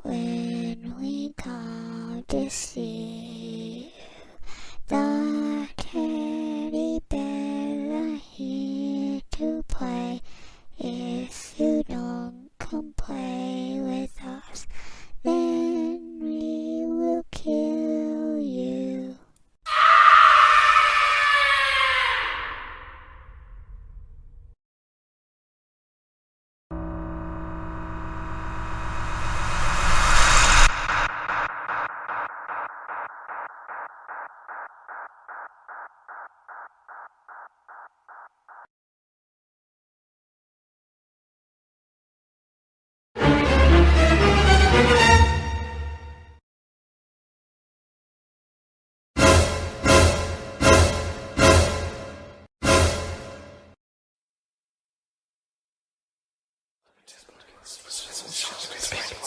when we come to see you. The teddy bears are here to play. If you don't come play with us, then we will kill you. Space.